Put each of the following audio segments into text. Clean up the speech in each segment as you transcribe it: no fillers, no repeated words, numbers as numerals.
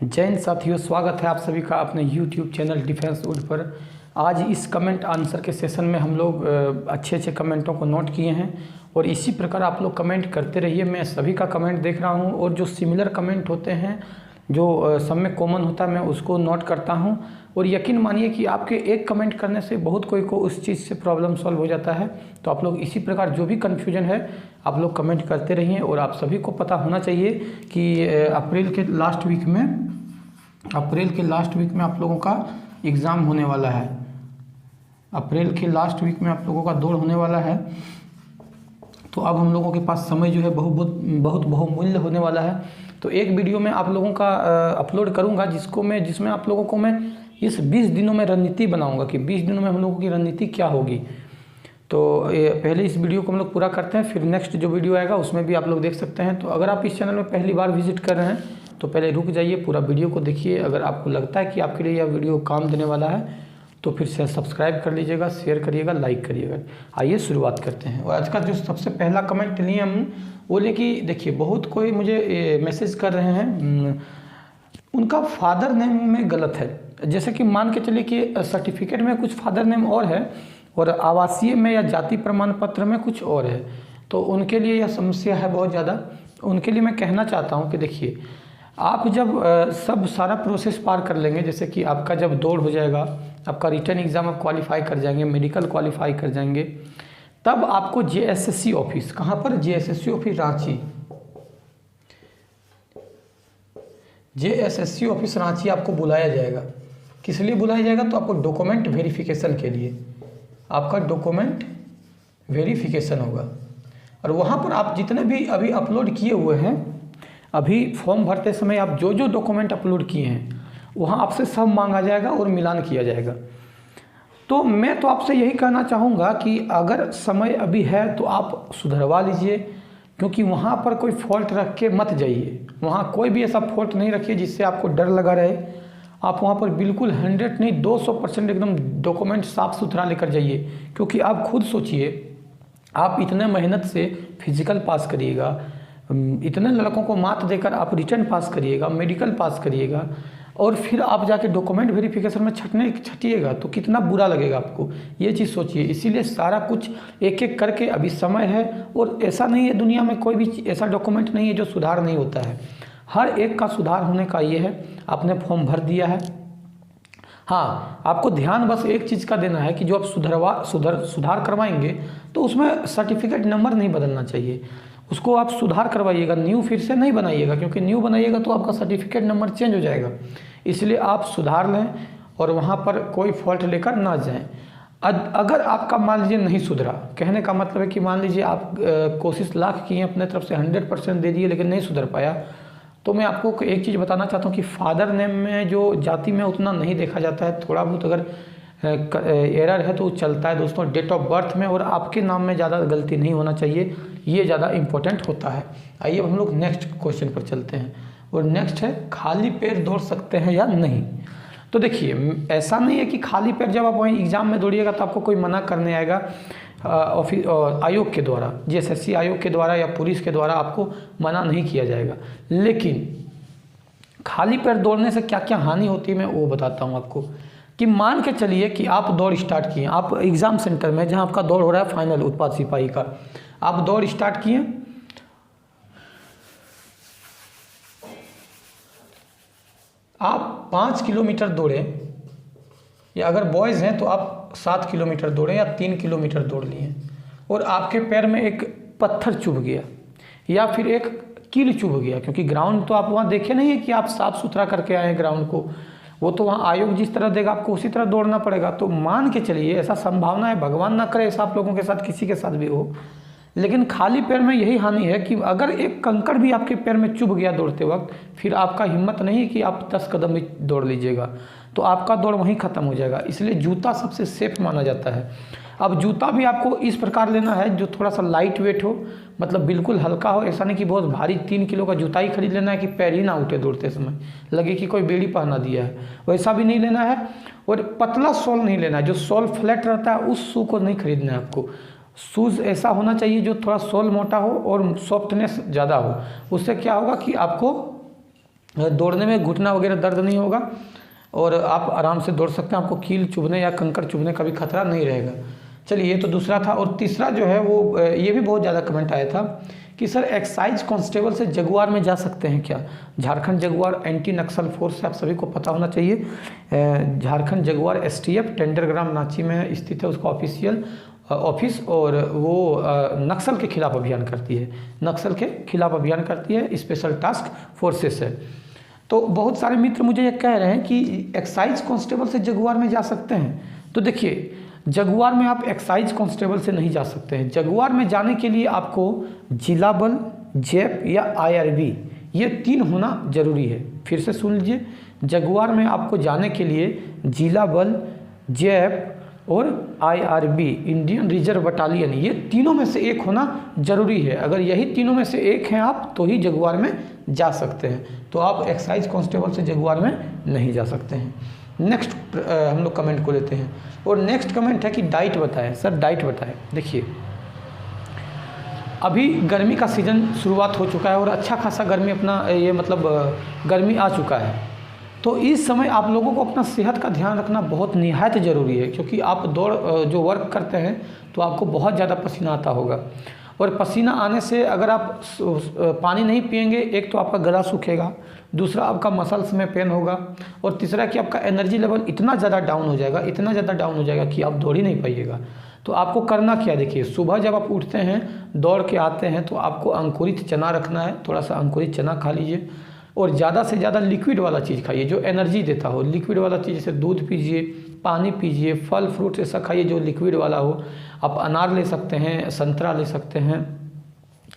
जय हिंद साथियों, स्वागत है आप सभी का अपने YouTube चैनल डिफेंस वुड पर। आज इस कमेंट आंसर के सेशन में हम लोग अच्छे कमेंटों को नोट किए हैं और इसी प्रकार आप लोग कमेंट करते रहिए। मैं सभी का कमेंट देख रहा हूं और जो सिमिलर कमेंट होते हैं, जो सब में कॉमन होता है, मैं उसको नोट करता हूं। और यकीन मानिए कि आपके एक कमेंट करने से बहुत कोई को उस चीज़ से प्रॉब्लम सॉल्व हो जाता है। तो आप लोग इसी प्रकार जो भी कन्फ्यूजन है आप लोग कमेंट करते रहिए। और आप सभी को पता होना चाहिए कि अप्रैल के लास्ट वीक में आप लोगों का एग्ज़ाम होने वाला है। अप्रैल के लास्ट वीक में आप लोगों का दौड़ होने वाला है। तो अब हम लोगों के पास समय जो है बहुत बहुमूल्य होने वाला है। तो एक वीडियो में आप लोगों का अपलोड करूंगा जिसमें आप लोगों को मैं इस 20 दिनों में रणनीति बनाऊंगा कि 20 दिनों में हम लोगों की रणनीति क्या होगी। तो पहले इस वीडियो को हम लोग पूरा करते हैं, फिर नेक्स्ट जो वीडियो आएगा उसमें भी आप लोग देख सकते हैं। तो अगर आप इस चैनल में पहली बार विजिट कर रहे हैं तो पहले रुक जाइए, पूरा वीडियो को देखिए। अगर आपको लगता है कि आपके लिए यह वीडियो काम देने वाला है तो फिर से सब्सक्राइब कर लीजिएगा, शेयर करिएगा, लाइक करिएगा। आइए शुरुआत करते हैं। और आज का जो सबसे पहला कमेंट लिए हम बोले कि देखिए, बहुत कोई मुझे मैसेज कर रहे हैं, उनका फादर नेम में गलत है। जैसे कि मान के चलिए कि सर्टिफिकेट में कुछ फादर नेम और है और आवासीय में या जाति प्रमाण पत्र में कुछ और है। तो उनके लिए यह समस्या है बहुत ज़्यादा। उनके लिए मैं कहना चाहता हूँ कि देखिए, आप जब सब सारा प्रोसेस पार कर लेंगे, जैसे कि आपका जब दौड़ हो जाएगा, आपका रिटर्न एग्ज़ाम आप क्वालिफाई कर जाएंगे, मेडिकल क्वालिफाई कर जाएंगे, तब आपको जेएसएससी ऑफिस, कहाँ पर? JSSC office Ranchi. JSSC office Ranchi आपको बुलाया जाएगा। किस लिए बुलाया जाएगा? तो आपको डॉक्यूमेंट वेरिफिकेशन के लिए आपका डॉक्यूमेंट वेरिफिकेशन होगा। और वहाँ पर आप जितने भी अभी अपलोड किए हुए हैं, अभी फॉर्म भरते समय आप जो जो डॉक्यूमेंट अपलोड किए हैं वहाँ आपसे सब मांगा जाएगा और मिलान किया जाएगा। तो मैं तो आपसे यही कहना चाहूँगा कि अगर समय अभी है तो आप सुधरवा लीजिए, क्योंकि वहाँ पर कोई फॉल्ट रख के मत जाइए। वहाँ कोई भी ऐसा फॉल्ट नहीं रखिए जिससे आपको डर लगा रहे। आप वहाँ पर बिल्कुल 100 नहीं 200% एकदम डॉक्यूमेंट साफ़ सुथरा लेकर जाइए। क्योंकि आप खुद सोचिए, आप इतने मेहनत से फिजिकल पास करिएगा, इतने लड़कों को मात देकर आप रिटर्न पास करिएगा, मेडिकल पास करिएगा, और फिर आप जाके डॉक्यूमेंट वेरिफिकेशन में छटिएगा तो कितना बुरा लगेगा आपको। ये चीज़ सोचिए। इसीलिए सारा कुछ एक एक करके अभी समय है। और ऐसा नहीं है, दुनिया में कोई भी ऐसा डॉक्यूमेंट नहीं है जो सुधार नहीं होता है। हर एक का सुधार होने का ये है। आपने फॉर्म भर दिया है, हाँ, आपको ध्यान बस एक चीज़ का देना है कि जो आप सुधार करवाएंगे तो उसमें सर्टिफिकेट नंबर नहीं बदलना चाहिए। उसको आप सुधार करवाइएगा, न्यू फिर से नहीं बनाइएगा, क्योंकि न्यू बनाइएगा तो आपका सर्टिफिकेट नंबर चेंज हो जाएगा। इसलिए आप सुधार लें और वहाँ पर कोई फॉल्ट लेकर ना जाएं। अगर आपका मान लीजिए नहीं सुधरा, कहने का मतलब है कि मान लीजिए आप कोशिश लाख किए, अपने तरफ से 100% दे दिए लेकिन नहीं सुधर पाया, तो मैं आपको एक चीज़ बताना चाहता हूँ कि फादर नेम में जो जाति में उतना नहीं देखा जाता है। थोड़ा बहुत अगर एरर है तो चलता है दोस्तों, डेट ऑफ बर्थ में और आपके नाम में ज़्यादा गलती नहीं होना चाहिए। ये ज़्यादा इम्पोर्टेंट होता है। आइए अब हम लोग नेक्स्ट क्वेश्चन पर चलते हैं। और नेक्स्ट है, खाली पैर दौड़ सकते हैं या नहीं? तो देखिए, ऐसा नहीं है कि खाली पैर जब आप वहीं एग्ज़ाम में दौड़िएगा तो आपको कोई मना करने आएगा। ऑफिस आयोग के द्वारा, जेएसएससी आयोग के द्वारा या पुलिस के द्वारा आपको मना नहीं किया जाएगा। लेकिन खाली पैर दौड़ने से क्या क्या हानि होती है मैं वो बताता हूँ आपको। कि मान के चलिए कि आप दौड़ स्टार्ट किए, आप एग्ज़ाम सेंटर में जहाँ आपका दौड़ हो रहा है फाइनल उत्पाद सिपाही का, आप दौड़ स्टार्ट किए, आप 5 किलोमीटर दौड़े, या अगर बॉयज़ हैं तो आप 7 किलोमीटर दौड़े या 3 किलोमीटर दौड़ लिए, और आपके पैर में एक पत्थर चुभ गया या फिर एक कील चुभ गया, क्योंकि ग्राउंड तो आप वहाँ देखे नहीं है कि आप साफ़ सुथरा करके आए हैं ग्राउंड को, वो तो वहाँ आयोग जिस तरह देगा आपको उसी तरह दौड़ना पड़ेगा। तो मान के चलिए, ऐसा संभावना है, भगवान ना करे ऐसा आप लोगों के साथ किसी के साथ भी हो, लेकिन खाली पैर में यही हानि है कि अगर एक कंकड़ भी आपके पैर में चुभ गया दौड़ते वक्त, फिर आपका हिम्मत नहीं है कि आप 10 कदम भी दौड़ लीजिएगा, तो आपका दौड़ वहीं ख़त्म हो जाएगा। इसलिए जूता सबसे सेफ माना जाता है। अब जूता भी आपको इस प्रकार लेना है जो थोड़ा सा लाइट वेट हो, मतलब बिल्कुल हल्का हो। ऐसा नहीं कि बहुत भारी 3 किलो का जूता ही खरीद लेना है कि पैर ही ना उठे दौड़ते समय, लगे कि कोई बेड़ी पहना दिया है, वैसा भी नहीं लेना है। और पतला सोल नहीं लेना है, जो सोल फ्लैट रहता है उस शू को नहीं खरीदना है आपको। शूज़ ऐसा होना चाहिए जो थोड़ा सोल मोटा हो और सॉफ्टनेस ज़्यादा हो। उससे क्या होगा कि आपको दौड़ने में घुटना वगैरह दर्द नहीं होगा और आप आराम से दौड़ सकते हैं। आपको कील चुभने या कंकड़ चुभने का भी खतरा नहीं रहेगा। चलिए, ये तो दूसरा था। और तीसरा जो है वो ये भी बहुत ज़्यादा कमेंट आया था कि सर एक्साइज कांस्टेबल से जगुआर में जा सकते हैं क्या? झारखंड जगुआर एंटी नक्सल फोर्स है, आप सभी को पता होना चाहिए। झारखंड जगुआर STF टेंडरग्राम रांची में स्थित है, उसका ऑफिशियल ऑफिस, और वो नक्सल के खिलाफ अभियान करती है। नक्सल के खिलाफ अभियान करती है, स्पेशल टास्क फोर्सेस है। तो बहुत सारे मित्र मुझे ये कह रहे हैं कि एक्साइज कांस्टेबल से जगुआर में जा सकते हैं। तो देखिए, जगुआर में आप एक्साइज कांस्टेबल से नहीं जा सकते हैं। जगुआर में जाने के लिए आपको जिला बल, जैप या IRB ये 3 होना जरूरी है। फिर से सुन लीजिए, जगुआर में आपको जाने के लिए जिला बल, जैप और IRB इंडियन रिजर्व बटालियन ये तीनों में से एक होना जरूरी है। अगर यही तीनों में से एक हैं आप तो ही जगुआर में जा सकते हैं। तो आप एक्साइज कांस्टेबल से जगुआर में नहीं जा सकते हैं। नेक्स्ट हम लोग कमेंट को लेते हैं, और नेक्स्ट कमेंट है कि डाइट बताएं। सर डाइट बताएं। देखिए, अभी गर्मी का सीज़न शुरुआत हो चुका है और अच्छा खासा गर्मी अपना ये मतलब गर्मी आ चुका है। तो इस समय आप लोगों को अपना सेहत का ध्यान रखना बहुत निहायत ज़रूरी है, क्योंकि आप दौड़ जो वर्क करते हैं तो आपको बहुत ज़्यादा पसीना आता होगा, और पसीना आने से अगर आप पानी नहीं पिएंगे, एक तो आपका गला सूखेगा, दूसरा आपका मसल्स में पेन होगा, और तीसरा कि आपका एनर्जी लेवल इतना ज़्यादा डाउन हो जाएगा, इतना ज़्यादा डाउन हो जाएगा कि आप दौड़ ही नहीं पाइएगा। तो आपको करना क्या, देखिए, सुबह जब आप उठते हैं, दौड़ के आते हैं, तो आपको अंकुरित चना रखना है। थोड़ा सा अंकुरित चना खा लीजिए, और ज़्यादा से ज़्यादा लिक्विड वाला चीज़ खाइए जो एनर्जी देता हो। लिक्विड वाला चीज़ जैसे दूध पीजिए, पानी पीजिए, फल फ्रूट ऐसा खाइए जो लिक्विड वाला हो। आप अनार ले सकते हैं, संतरा ले सकते हैं,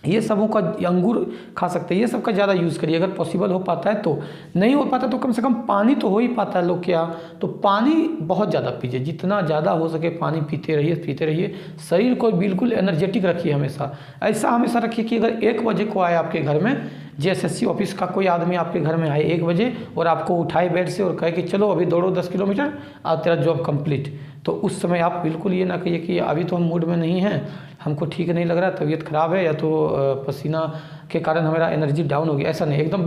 ये सबों का, अंगूर खा सकते हैं, ये सब का ज़्यादा यूज़ करिए अगर पॉसिबल हो पाता है तो। नहीं हो पाता तो कम से कम पानी तो हो ही पाता है लोग क्या, तो पानी बहुत ज़्यादा पीजिए, जितना ज़्यादा हो सके पानी पीते रहिए। शरीर को बिल्कुल एनर्जेटिक रखिए हमेशा। ऐसा हमेशा रखिए कि अगर 1 बजे को आए आपके घर में, JSSC ऑफिस का कोई आदमी आपके घर में आए 1 बजे और आपको उठाए बेड से और कहे कि चलो अभी दौड़ो 10 किलोमीटर और तेरा जॉब कंप्लीट, तो उस समय आप बिल्कुल ये ना कहिए कि अभी तो हम मूड में नहीं हैं, हमको ठीक नहीं लग रहा, तबीयत ख़राब है, या तो पसीना के कारण हमारा एनर्जी डाउन हो गया। ऐसा नहीं, एकदम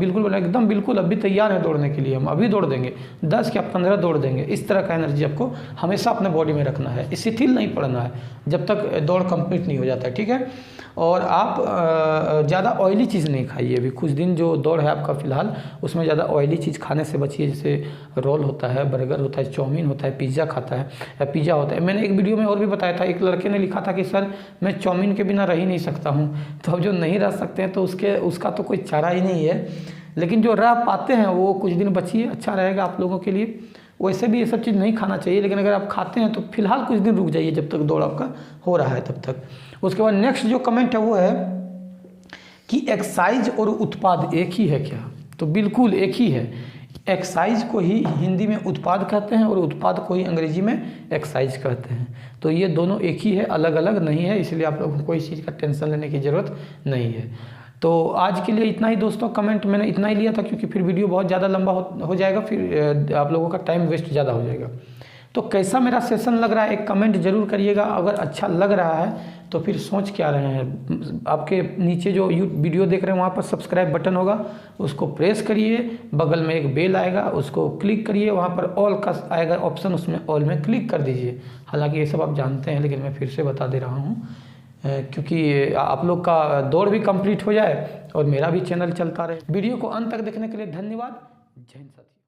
बिल्कुल अभी तैयार है दौड़ने के लिए, हम अभी दौड़ देंगे, 10 या 15 दौड़ देंगे। इस तरह का एनर्जी आपको हमेशा अपने बॉडी में रखना है, शिथिल नहीं पड़ना है जब तक दौड़ कंप्लीट नहीं हो जाता है, ठीक है। और आप ज़्यादा ऑयली चीज़ नहीं खाइए। अभी कुछ दिन जो दौड़ है आपका फ़िलहाल, उसमें ज़्यादा ऑयली चीज़ खाने से बचिए, जैसे रोल होता है, बर्गर होता है, चाउमीन होता है, पिज़्ज़ा खाता है या पिज़्ज़ा होता है। मैंने एक वीडियो में और भी बताया था, एक लड़के ने लिखा था कि सर मैं चाउमीन के बिना रह ही नहीं सकता हूँ। तो अब जो नहीं रह सकते हैं तो उसका तो कोई चारा ही नहीं है, लेकिन जो रह पाते हैं वो कुछ दिन बचिए, अच्छा रहेगा आप लोगों के लिए। वैसे भी ये सब चीज़ नहीं खाना चाहिए, लेकिन अगर आप खाते हैं तो फिलहाल कुछ दिन रुक जाइए जब तक दौड़ आपका हो रहा है तब तक। उसके बाद नेक्स्ट जो कमेंट है वो है कि एक्साइज और उत्पाद एक ही है क्या? तो बिल्कुल एक ही है। एक्साइज को ही हिंदी में उत्पाद कहते हैं और उत्पाद को ही अंग्रेजी में एक्साइज कहते हैं। तो ये दोनों एक ही है, अलग अलग नहीं है, इसलिए आप लोगों को कोई चीज़ का टेंशन लेने की ज़रूरत नहीं है। तो आज के लिए इतना ही दोस्तों। कमेंट मैंने इतना ही लिया था क्योंकि फिर वीडियो बहुत ज़्यादा लंबा हो जाएगा, फिर आप लोगों का टाइम वेस्ट ज़्यादा हो जाएगा। तो कैसा मेरा सेशन लग रहा है एक कमेंट जरूर करिएगा। अगर अच्छा लग रहा है तो फिर सोच क्या रहे हैं, आपके नीचे जो वीडियो देख रहे हैं वहाँ पर सब्सक्राइब बटन होगा, उसको प्रेस करिए, बगल में एक बेल आएगा उसको क्लिक करिए, वहाँ पर ऑल का आएगा ऑप्शन, उसमें ऑल में क्लिक कर दीजिए। हालांकि ये सब आप जानते हैं, लेकिन मैं फिर से बता दे रहा हूँ क्योंकि आप लोग का दौड़ भी कंप्लीट हो जाए और मेरा भी चैनल चलता रहे। वीडियो को अंत तक देखने के लिए धन्यवाद। जय हिंद साथी।